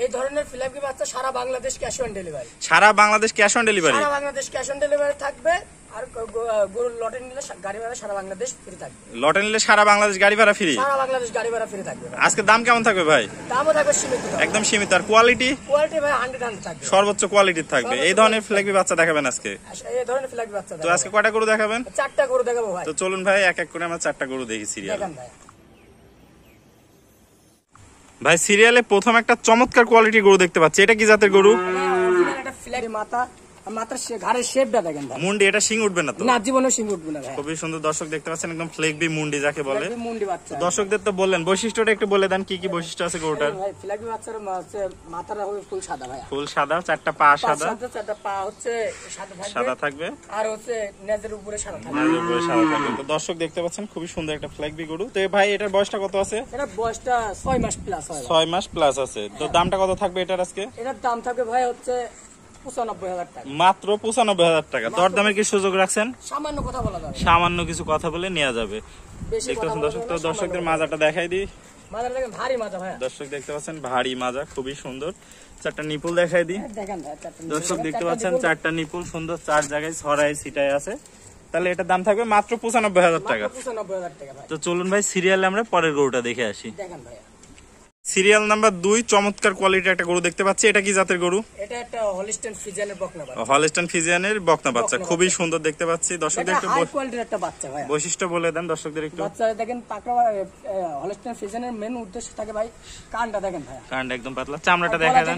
এই ধরনের ফিলাপি বাচ্চা সারা বাংলাদেশ ক্যাশ অন ডেলিভারি। সারা বাংলাদেশ ক্যাশ অন ডেলিভারি? সারা বাংলাদেশ ক্যাশ অন ডেলিভারি থাকবে। আর গরুর লটে নিলে গাড়ি ভাড়া সারা বাংলাদেশ ফ্রি থাকবে। লটে নিলে সারা বাংলাদেশ গাড়ি ভাড়া ফ্রি? সারা বাংলাদেশ গাড়ি ভাড়া ফ্রি থাকবে। আজকে দাম কেমন থাকবে ভাই? দামও থাকবে সীমিত, একদম সীমিত। আর কোয়ালিটি? কোয়ালিটি ভাই 100 থাকবে, সর্বোচ্চ কোয়ালিটির থাকবে। এই ধরনের ফিলাপি বাচ্চা দেখাবেন আজকে? এই ধরনের ফিলাপি বাচ্চা তো আজকে কয়টা গরু দেখাবেন? 4টা গরু দেখাবো ভাই। তো চলুন ভাই এক এক করে আমরা 4টা গরু দেখি সিরিয়াল। দেখেন ভাই। ভাই সিরিয়ালে প্রথম একটা চমৎকার কোয়ালিটি গরু দেখতে পাচ্ছি, এটা কি জাতের গরু? এটা ফিলাপি মাথা, মাথার ঘাড়ের শেপটা দেখেন ভাই। মুন্ডি, এটা শিং উঠবে না তো? না, জীবনে শিং উঠবে না ভাই। খুবই সুন্দর দর্শক দেখতে পাচ্ছেন, একদম ফ্লেগবি মুন্ডি যাকে বলে। মুন্ডি বাচ্চা। দর্শকদের তো বললেন, বৈশিষ্ট্যটা একটু বলে দেন, কি কি বৈশিষ্ট্য আছে গরুটার? ভাই ফিলাপি বাচ্চার মাথাটা হবে ফুল সাদা ভাই। ফুল সাদা, 4টা পা সাদা। 4টা পা হচ্ছে সাদা থাকবে। আর হচ্ছে নেজের উপরে সাদা থাকবে। নেজের উপরে সাদা থাকবে। তো দর্শক দেখতে পাচ্ছেন খুবই সুন্দর একটা ফ্লেগবি গরু। তো ভাই এটার বয়সটা কত আছে? এটা বয়সটা 6 মাস প্লাস হয়। 6 মাস প্লাস আছে। তো দামটা কত থাকবে এটার আজকে? এটার দাম থাকবে ভাই হচ্ছে 95,000 টাকা। মাত্র 95,000 টাকা। দরদামের কি সুযোগ রাখছেন? সামান্য কথা বলা যাবে, সামান্য কিছু কথা বলে নেওয়া যাবে। বেশি দেখতে কথা পাচ্ছেন বলা দর্শক, যাবে তো না, দর্শকদের সামান্য মাজাটা দেখাই দিই। মাজাটা দেখেন ভারী মাজা ভাই। দর্শক দেখতে পাচ্ছেন ভারী মাজা, খুবই সুন্দর। 4টা নিপুল দেখাই দিই। দেখেন ভাই 4টা দর্শক দেখতে পাচ্ছেন 4টা নিপুল সুন্দর, 4 জায়গায় ছড়াই ছিটাই আছে। তাহলে এটার দাম থাকবে মাত্র 95,000 টাকা। 95,000 টাকা ভাই। তো চলুন ভাই সিরিয়ালে আমরা পরের গরুটা দেখে আসি। দেখেন ভাই সিরিয়াল নাম্বার 2 চমৎকার কোয়ালিটির একটা গরু দেখতে পাচ্ছি, এটা কি জাতের গরু? এটা একটা হলিস্টাইন ফ্রিজিয়ানের বকনা বাচ্চা। হলিস্টাইন ফ্রিজিয়ানের বকনা বাচ্চা, খুবই সুন্দর দেখতে পাচ্ছি। দর্শকদের একটু হাই কোয়ালিটির একটা বাচ্চা ভাই। বৈশিষ্ট্য বলে দেন দর্শকদের একটু। বাচ্চা দেখেন পাকড়া, হলিস্টাইন ফ্রিজিয়ানের মেন উদ্দেশ্য থাকে ভাই কানটা দেখেন ভাই। কানটা একদম পাতলা, চামড়াটা দেখা দেন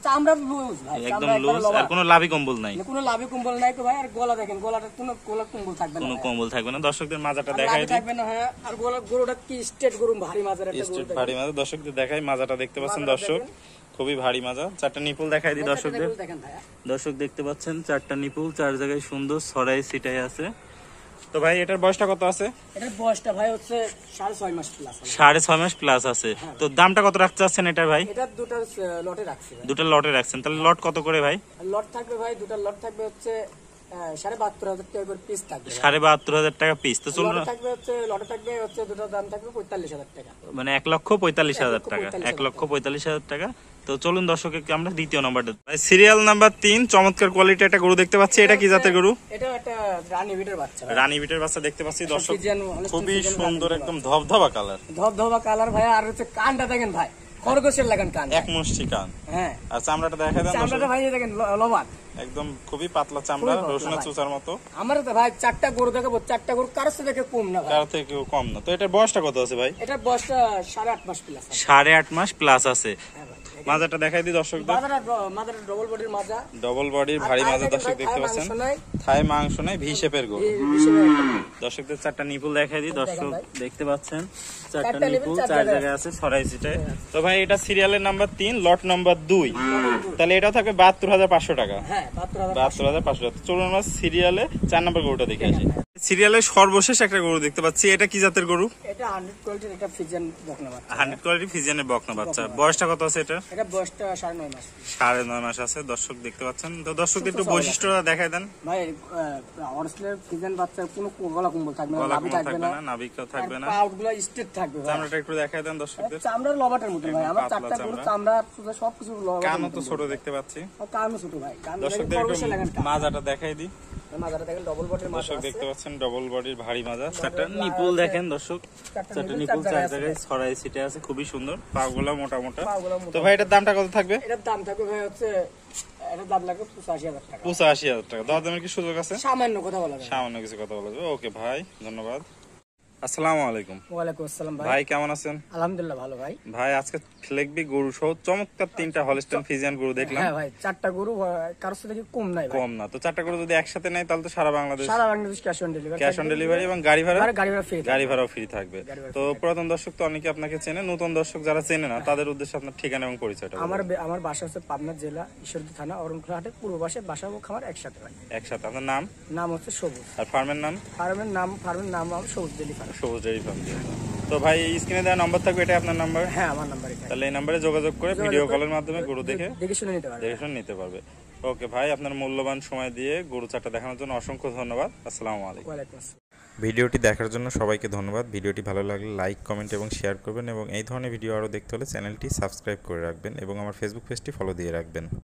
চামড়া লুজ ভাই, একদম লুজ, আর কোনো লাভি কম্বল নাই। কোনো লাভি কম্বল নাই তো ভাই। আর গলা দেখেন, গলাটা কোনো কম্বল থাকবে না, কোনো কম্বল থাকবে না। দর্শকদের মাজাটা দেখাই দিই। থাকবে না হ্যাঁ। আর গরুটা কি স্টেট গরু, ভারী মাজার একটা গরু। ভারী মাজা, দর্শকদের দেখাই মাজাটা দেখতে পাচ্ছেন দর্শক, খুবই ভারী মাজা। 4টা নিপুল দেখাই দিই দর্শকদের। দেখেন ভাই, দর্শক দেখতে পাচ্ছেন 4টা নিপুল, 4 জায়গায় সুন্দর ছড়াই ছিটাই আছে। তো ভাই এটার বয়সটা কত আছে? এটার বয়সটা ভাই হচ্ছে 6.5 মাস প্লাস। 6.5 মাস প্লাস আছে। তো দামটা কত রাখতে চাচ্ছেন এটার ভাই? এটা দুটো লটে রাখছি। দুটো লটে রাখছেন, তাহলে লট কত করে ভাই? লট থাকবে ভাই, দুটো লট থাকবে হচ্ছে 72,000 টাকা করে পিস থাকবে। 72,000 টাকা পিস। তো চলুন, লটে থাকবে হচ্ছে দুটো দাম থাকবে 45,000 টাকা, মানে 1,45,000 টাকা। 1,45,000 টাকা। তো চলুন দর্শককে আমরা দ্বিতীয় নাম্বারটা ভাই, সিরিয়াল নাম্বার 3 চমৎকার কোয়ালিটি একটা গরু দেখতে পাচ্ছি, এটা কি জাতের গরু? এটা একটা রানী বিটের বাচ্চা। রানী বিটের বাচ্চা দেখতে পাচ্ছি দর্শক, খুবই সুন্দর, একদম ধবধবা কালার। ধবধবা কালার ভাই। আর হচ্ছে কানটা দেখেন ভাই, খরগোশের লাগান কান, এক মুষ্টি কান। হ্যাঁ। আর চামড়াটা দেখা দেন। চামড়াটা ভাই দেখেন লবান, একদম খুবই পাতলা চামড়া, রসুনের চুচার মতো। আমার তো ভাই 4টা গরু দেখাবো, 4টা গরু কারোর থেকে দেখে কম না ভাই, কারো থেকে কম না। তো এটার বয়সটা কত আছে ভাই? এটার বয়সটা 8.5 মাস প্লাস। 8.5 মাস প্লাস আছে। মাজাটা দেখাই দিই দর্শকদের। মাজাটা ডবল বডির মাজা, ডবল বডির ভারী মাজা দর্শক দেখতে পাচ্ছেন। থাই মাংস নাই, ভি শেপের গরু। দর্শকদের 4টা নিপুল দেখাই দিই। দর্শক দেখতে পাচ্ছেন 4টা নিপুল, 4 জায়গায় আছে ছড়াই ছিটায়। তো ভাই এটা সিরিয়ালের নাম্বার 3 লট নাম্বার 2, তাহলে এটা থাকবে 72,500 টাকা। হ্যাঁ 72,500। চলুন আমরা সিরিয়ালে 4 নাম্বার গরুটা দেখে আসি। সিরিয়ালের সর্বশেষ একটা গরু দেখতে পাচ্ছি, এটা কি জাতের গরু? এটা 100 কোয়ালিটির একটা ফ্রিজিয়ান বকনা বাচ্চা। 100 কোয়ালিটি ফ্রিজিয়ানের বকনা বাচ্চা। বয়সটা কত আছে এটা? এটা বয়সটা 9.5 মাস। 9.5 মাস আছে। দর্শক দেখতে পাচ্ছেন। তো দর্শকদের একটু বৈশিষ্ট্যটা দেখাই দেন ভাই। অরিজিনাল ফ্রিজিয়ান বাচ্চা কোনো গলা কম্বল থাকবে না, নাভি থাকবে না, নাভিকও থাকবে না, পাউডগুলো স্ট্রেট থাকবে ভাই। চামড়াটা একটু দেখাই দেন দর্শকদের। চামড়ার লবাটার মতো ভাই। আমার 4টা গরু চামড়া পুরো সবকিছু লবাটার। কানও তো ছোট দেখতে পাচ্ছি। কানও ছোট ভাই। কান দর্শকদের একটু মাজাটা দেখাই দিই। মাজাটা দেখেন ডবল বডির মাজা। দর্শক দেখতে পাচ্ছেন ডবল বডির ভারী মাজা। 4টা নিপুল দেখেন দর্শক, 4টা নিপুল 4 জায়গায় ছড়াই ছিটে আছে, খুবই সুন্দর। পাগুলা মোটা মোটা। তো ভাই এটার দামটা কত থাকবে? এটার দাম থাকবে ভাই হচ্ছে, এটার দাম লাগবে 85,000 টাকা। 85,000 টাকা। দামের কি সুযোগ আছে? সামান্য কথা বলা যাবে, সামান্য কিছু কথা বলা যাবে। ওকে ভাই, ধন্যবাদ। আসসালামু আলাইকুম। ওয়ালাইকুম আসসালাম ভাই। ভাই কেমন আছেন? আলহামদুলিল্লাহ ভালো ভাই। ভাই আজকে ফ্লেগবি গরু সহ চমৎকার 3টা হলিস্টাইন ফ্রিজিয়ান গরু দেখলাম। হ্যাঁ ভাই 4টা গরু কারোর থেকে কম নাই ভাই। কম না। তো 4টা গরু যদি একসাথে নেয় তাহলে তো সারা Bangladesh cash on delivery. Cash on delivery এবং গাড়ি ভাড়া ফ্রি। গাড়ি ভাড়াও ফ্রি থাকবে। তো পুরাতন দর্শক তো অনেকে আপনাকে চেনে, নতুন দর্শক যারা চেনে না তাদের উদ্দেশ্যে আপনার ঠিকানা এবং পরিচয়টা। আমার বাসা হচ্ছে পাবনা জেলা ঈশ্বরদী থানা অরণখোলা হাটে পূর্ব পাশে, বাসা ও খামার একসাথে ভাই। একসাথে। আপনার নাম হচ্ছে সবুজ। আর ফার্মের নাম? ফার্মের নাম সবুজ ডেইরি ফার্ম। সবুজ ডেইরি ফার্ম। তো ভাই স্ক্রিনে দেওয়া নাম্বার থাকবে, এটা আপনার নাম্বার? হ্যাঁ আমার নাম্বার এটা। তাহলে এই নাম্বারে যোগাযোগ করে ভিডিও কলের মাধ্যমে গরু দেখে শুনে নিতে পারবে। নিতে পারবে। ওকে ভাই, আপনার মূল্যবান সময় দিয়ে গরু চারটা দেখানোর জন্য অসংখ্য ধন্যবাদ। আসসালামু আলাইকুম। ওয়ালাইকুম আসসালাম। ভিডিওটি দেখার জন্য সবাইকে ধন্যবাদ। ভিডিওটি ভালো লাগলে লাইক, কমেন্ট এবং শেয়ার করবেন এবং এই ধরনের ভিডিও আরও দেখতে হলে চ্যানেলটি সাবস্ক্রাইব করে রাখবেন এবং আমার ফেসবুক পেজটি ফলো দিয়ে রাখবেন।